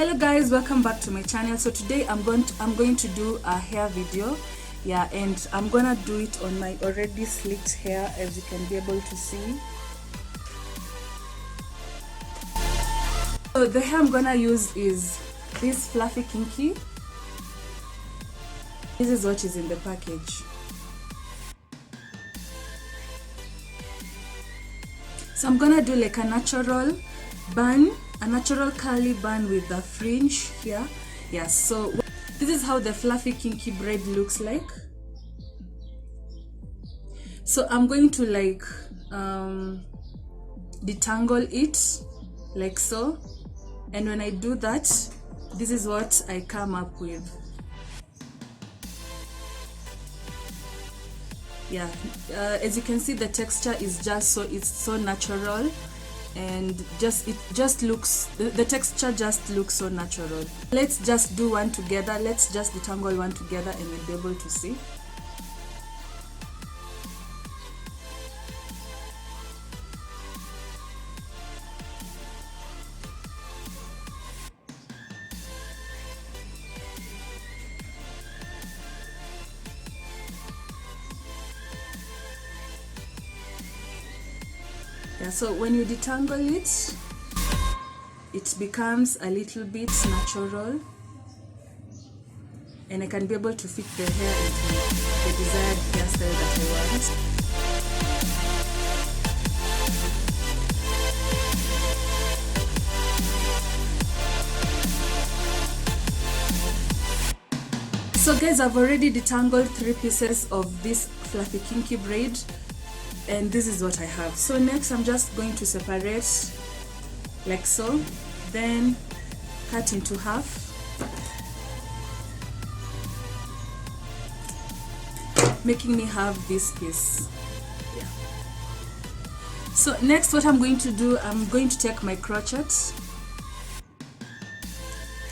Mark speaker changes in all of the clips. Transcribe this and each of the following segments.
Speaker 1: Hello guys, welcome back to my channel. So today I'm going to do a hair video, yeah, and I'm gonna do it on my already slicked hair, as you can be able to see. So the hair I'm gonna use is this fluffy kinky. This is what is in the package. So I'm gonna do like a natural bun, a natural curly bun with the fringe here. Yeah, so this is how the fluffy kinky braid looks like. So I'm going to like detangle it like so, and when I do that, this is what I come up with. Yeah, as you can see, the texture is just it's so natural, and it just looks, the texture just looks so natural. Let's just do one together. Let's just detangle one together and you'll be able to see. Yeah, so when you detangle it, it becomes a little bit natural, and I can be able to fit the hair into the desired hairstyle that I want. So guys, I've already detangled 3 pieces of this fluffy kinky braid, and this is what I have. So next I'm just going to separate like so, then cut into half, making me have this piece. Yeah. So next what I'm going to do, I'm going to take my crochet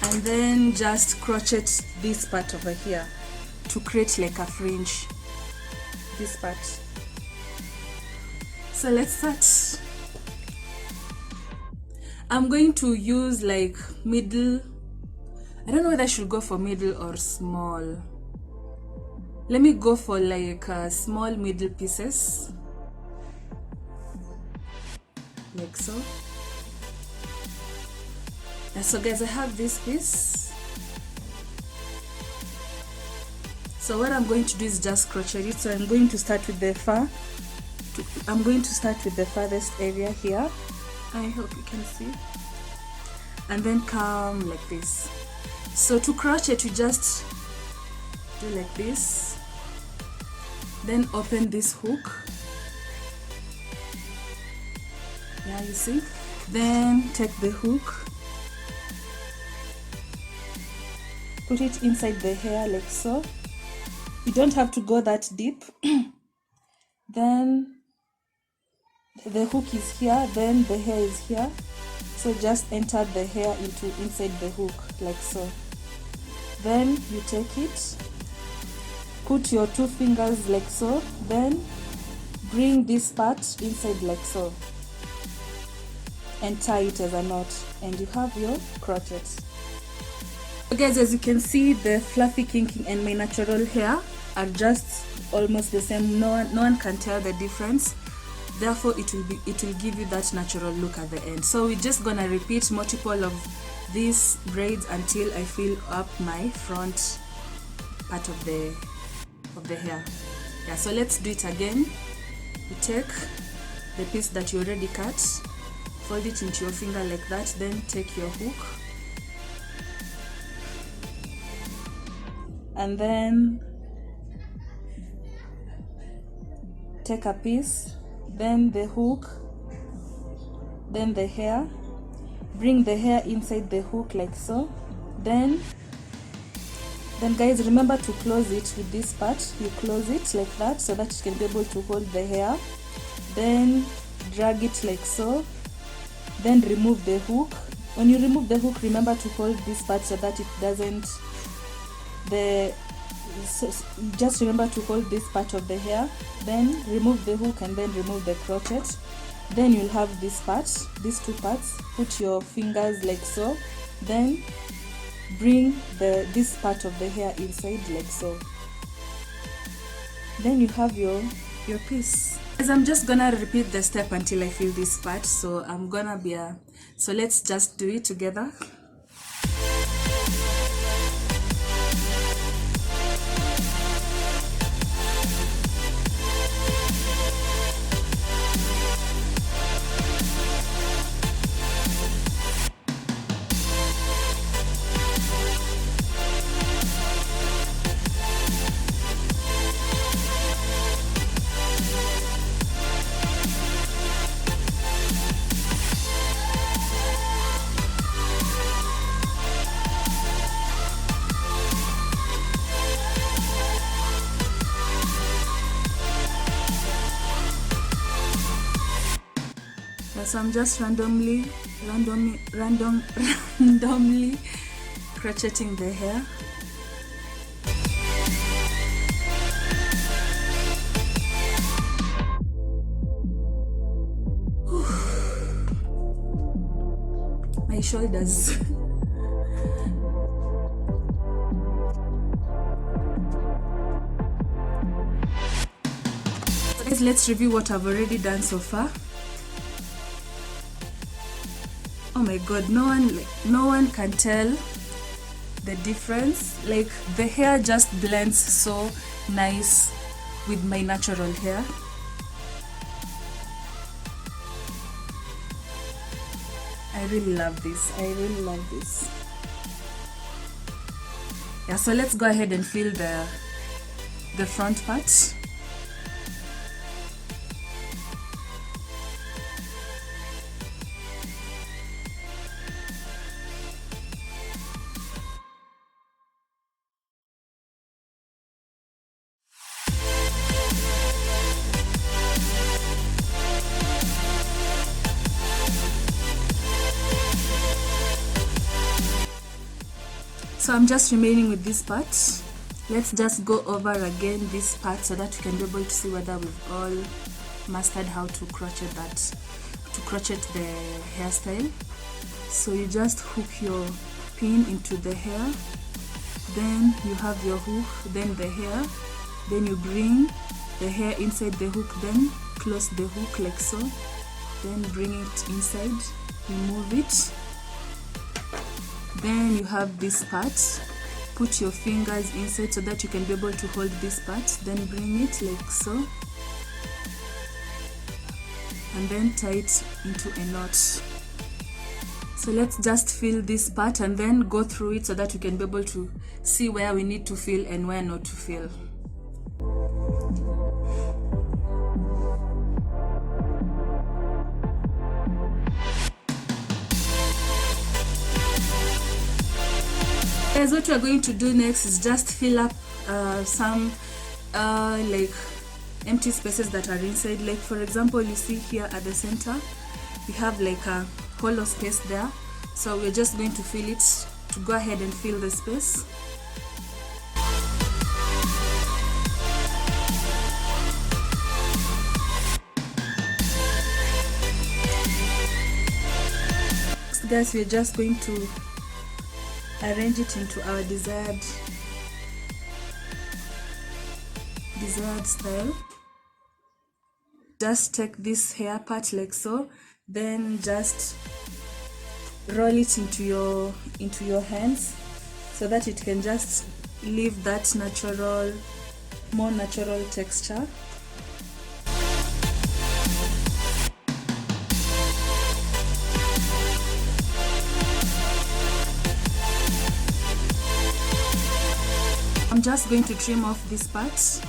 Speaker 1: and then just crochet this part over here to create like a fringe, this part. So let's start. I'm going to use like middle. I don't know whether I should go for middle or small. Let me go for like small middle pieces, like so. And so guys, I have this piece. So what I'm going to do is just crochet it. So I'm going to start with the far. I'm going to start with the farthest area here. I hope you can see. And then come like this. So to crochet, you just do like this. Then open this hook. Yeah, you see? Then take the hook. Put it inside the hair like so. You don't have to go that deep. Then the hook is here, then the hair is here. So just enter the hair inside the hook like so. Then you take it, put your 2 fingers like so, then bring this part inside like so and tie it as a knot, and you have your crochet. So guys, as you can see, the fluffy kinky and my natural hair are just almost the same. No one can tell the difference. Therefore it will give you that natural look at the end. So we're just gonna repeat multiple of these braids until I fill up my front part of the hair. Yeah, so let's do it again. You take the piece that you already cut, fold it into your finger like that, then take your hook and then take a piece, then the hook, then the hair, bring the hair inside the hook like so. Then guys, remember to close it with this part. You close it like that so that you can be able to hold the hair. Then drag it like so, then remove the hook. When you remove the hook, remember to hold this part so that it doesn't, just remember to hold this part of the hair, then remove the hook and then remove the crochet. Then you'll have this part, these 2 parts. Put your fingers like so, then bring this part of the hair inside like so. Then you have your piece. As I'm just gonna repeat the step until I feel this part, so I'm gonna be so let's just do it together. So I'm just randomly crocheting the hair. My shoulders. So guys, let's review what I've already done so far. Oh my god, no one can tell the difference. Like, the hair just blends so nice with my natural hair. I really love this. I really love this. Yeah, so let's go ahead and fill the front part. So I'm just remaining with this part. Let's just go over again this part so that you can be able to see whether we've all mastered how to crochet the hairstyle. So you just hook your pin into the hair, then you have your hook, then the hair, then you bring the hair inside the hook, then close the hook like so, then bring it inside, remove it. Then you have this part, put your fingers inside so that you can be able to hold this part, then bring it like so, and then tie it into a knot. So let's just fill this part and then go through it so that you can be able to see where we need to fill and where not to fill. Guys, what we are going to do next is just fill up some like empty spaces that are inside. Like, for example, you see here at the center we have like a hollow space there, so we're just going to fill it, to go ahead and fill the space. So guys, we're just going to arrange it into our desired style. Just take this hair part like so, then just roll it into your hands so that it can just leave that more natural texture. I'm just going to trim off this part.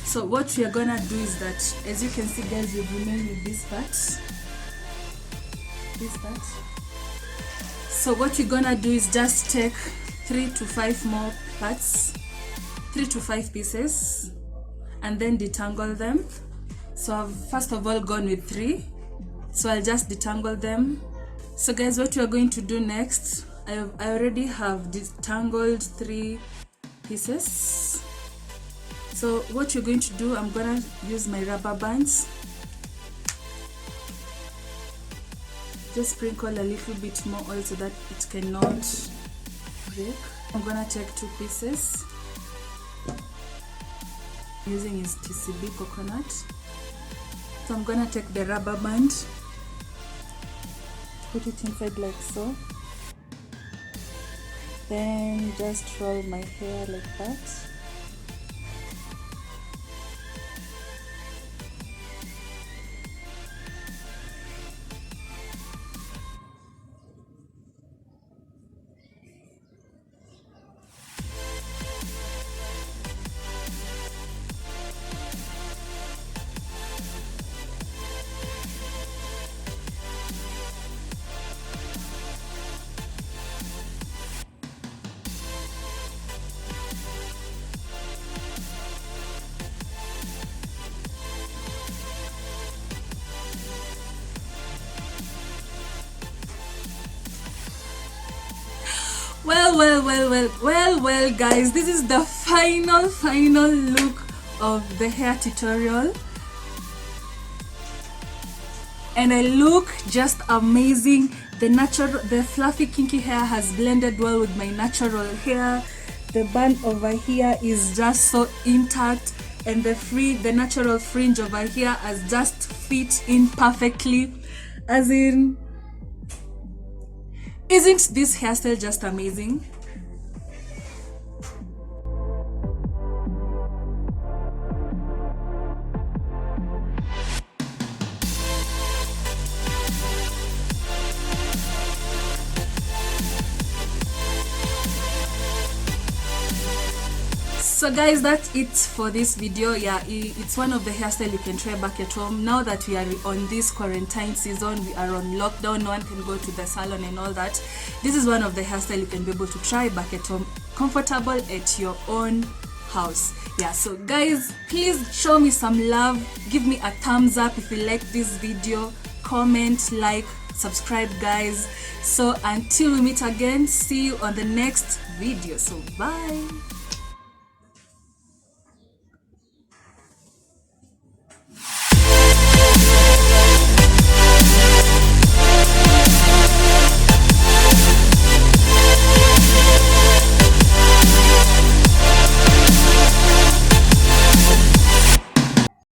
Speaker 1: So what we are gonna do is that, as you can see guys, we've remained with this part. So what we're gonna do is just take 3 to 5 more parts, 3 to 5 pieces, and then detangle them. So I've first of all gone with 3, so I'll just detangle them. So guys, what we are going to do next I already have detangled 3 pieces. So what you're going to do, I'm gonna use my rubber bands. Just sprinkle a little bit more oil so that it cannot break. I'm gonna take 2 pieces. I'm using is TCB coconut. So I'm gonna take the rubber band, put it inside like so, then just roll my hair like that. Well guys, this is the final look of the hair tutorial, and I look just amazing. The fluffy kinky hair has blended well with my natural hair. The band over here is just so intact, and the natural fringe over here has just fit in perfectly. As in, isn't this hairstyle just amazing? So guys, that's it for this video. Yeah, it's one of the hairstyle you can try back at home. Now that we are on this quarantine season, we are on lockdown, no one can go to the salon and all that. This is one of the hairstyle you can be able to try back at home, comfortable at your own house. Yeah, so guys, please show me some love, give me a thumbs up if you like this video, comment, like, subscribe guys. So until we meet again, see you on the next video. So bye.